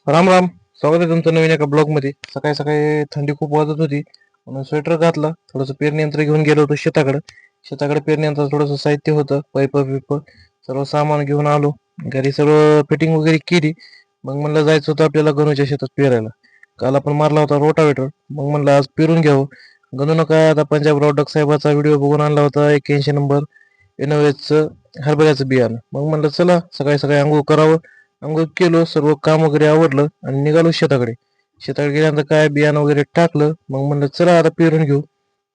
राम राम. स्वागत आहे तुमचं नवीन एका ब्लॉग मध्ये. सकाळी सकाळी थंडी खूप वाजत होती म्हणून स्वेटर घातला. थोडंसं पेरणी यंत्र घेऊन गेलो होतो शेताकडे पेरणी यंत्राचं थोडंसं साहित्य होतं, पैप सर्व सामान घेऊन आलो. घरी सर्व फिटिंग वगैरे केली. मग म्हणलं जायचं होतं आपल्याला गणूच्या शेतात पेरायला. काल आपण मारला होता रोटावेटर, मग म्हणलं आज पेरून घ्यावं. गणूनं काय आता पंजाबराव डक साहेबाचा व्हिडिओ बघून आणला होता 81 नंबर एनओएसचं हरभऱ्याचं बियाणं. मग म्हणलं चला सकाळी सकाळी आंघोळ करावं. अंघोळ केलो, सर्व काम वगैरे आवरलं आणि निघालो शेताकडे गेल्यानंतर काय बियाणं वगैरे टाकलं. मग म्हणलं चला आता पेरून घेऊ.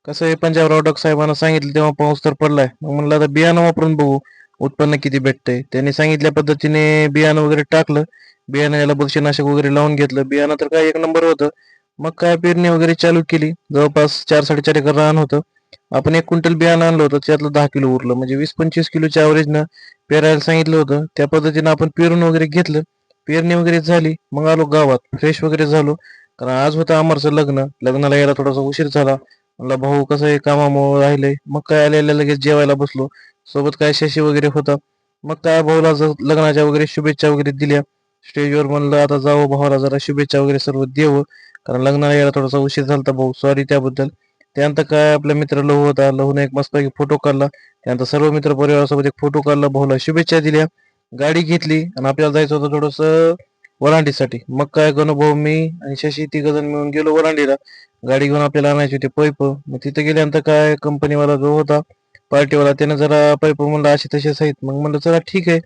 कसं आहे, पंजाबराव डक साहेबांना सांगितलं तेव्हा पाऊस तर पडलाय. मग म्हणलं आता बियाणं वापरून बघू उत्पन्न किती भेटतंय. त्यांनी सांगितल्या पद्धतीने बियाणं वगैरे टाकलं. बियाणं याला बुरशीनाशक वगैरे लावून घेतलं. बियाणं तर काय एक नंबर होतं. मग काय पेरणी वगैरे चालू केली. जवळपास 4-4.5 एकर रान होतं. आपण 1 क्विंटल बियाणं आणलं होतं, त्यातलं 10 किलो उरलं, म्हणजे 20-25 किलोच्या ॲव्हरेजनं पेरायला सांगितलं होतं. त्या पद्धतीनं आपण पेरून वगैरे घेतलं. पेरणी वगैरे झाली, मग आलो गावात, फ्रेश वगैरे झालो. कारण आज होतं अमरचं लग्न. लग्नाला यायला थोडासा उशीर झाला. म्हणलं भाऊ कसं आहे, कामामुळे राहिलंय. मग काय आलेल्या लगेच जेवायला बसलो. सोबत काय शशी वगैरे होता. मग काय भाऊला लग्नाच्या वगैरे शुभेच्छा वगैरे दिल्या. स्टेजवर म्हणलं आता जावं भावाला जरा शुभेच्छा वगैरे सर्व देऊ, कारण लग्नाला यायला थोडासा उशीर झाला भाऊ, सॉरी त्याबद्दल. त्यानंतर काय आपला मित्र लहू होता. लहूने एक मस्तपैकी फोटो काढला. त्यानंतर सर्व मित्र परिवारासोबत एक फोटो काढला. भाऊला शुभेच्छा दिल्या. गाडी घेतली आणि आपल्याला जायचं होतं थोडंसं वरांडीसाठी. मग काय गणूभाऊ, मी आणि शशी तिघजण मिळून गेलो वरांडीला. गाडी घेऊन आपल्याला आणायची होती पैप. मग तिथे गेल्यानंतर काय कंपनीवाला जो होता पार्टीवाला, त्याने जरा पैप म्हणलं असे तसेच आहेत. मग म्हणलं चला ठीक आहे.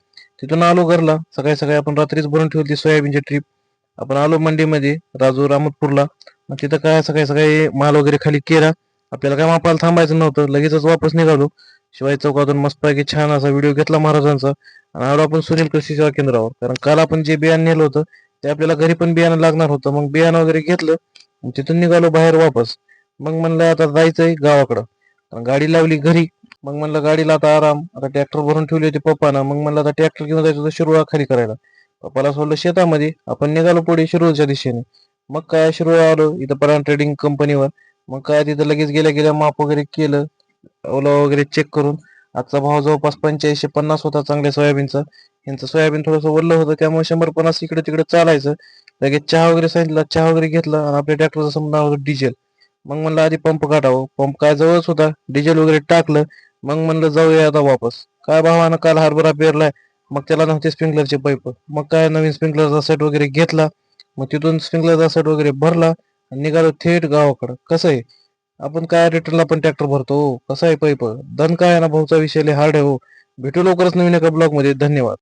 तिथून आलो घरला. सकाळी सकाळी आपण रात्रीच भरून ठेवली सोयाबीनची ट्रिप. आपण आलो मंडीमध्ये राजूर अहमदपूरला. मग तिथं काय सकाळी सकाळी माल वगैरे खाली केला. आपल्याला काय मापाला थांबायचं नव्हतं, लगेचच वापस निघालो. शिवाजी चौकातून मस्तपैकी छान असा व्हिडिओ घेतला महाराजांचा आणि आलो आपण सुनील कृषी सेवा केंद्रावर. कारण काल आपण जे बियाणं नेलं होतं ते आपल्याला घरी पण बियाणं लागणार होतं. मग बियाणं वगैरे घेतलं. मग तिथून निघालो बाहेर वापस. मग म्हणलं आता जायचंय गावाकडं. गाडी लावली घरी. मग म्हणलं गाडीला आता आराम. आता ट्रॅक्टर भरून ठेवली होती पप्पानं. मग म्हणलं आता ट्रॅक्टर घेऊन जायचं होतं शिरोळा खाली करायला. पप्पाला सोडलं शेतामध्ये. आपण निघालो पुढे शिरोळच्या दिशेने. मग काय शिरोळ आलो इथं परान ट्रेडिंग कंपनीवर. मग काय तिथं लगेच गेल्या गेल्या माप वगैरे केलं, ओला वगैरे चेक करून. आजचा भाव जवळपास 85-50 होता चांगल्या सोयाबीनचा. यांचं सोयाबीन थोडंसं ओलं होतं, त्यामुळे 100-50 इकडे तिकडे चालायचं. लगेच चहा वगैरे सांगितलं, चहा वगैरे घेतला आणि आपल्या ट्रॅक्टरचं नाव होतं डिझेल. मग म्हणलं आधी पंप काढावं. पंप काय जवळच होता. डिझेल वगैरे टाकलं. मग म्हणलं जाऊया आता वापस. काय भावानं काल हरभरा पेरलाय, मग त्याला नव्हते स्प्रिंकलरचे पैप. मग काय नवीन स्प्रिंकलरचा सेट वगैरे घेतला. मग तिथून स्प्रिंकलरचा सेट वगैरे भरला आणि निघालो थेट गावाकडं. कसं आहे, आपण काय रिटर्नला पण ट्रॅक्टर भरतो हो. कसं आहे पैप धन काय आहे ना, भाऊचा विषय लय हार्ड आहे हो. भेटू लवकरच नवीन एका ब्लॉग मध्ये. धन्यवाद.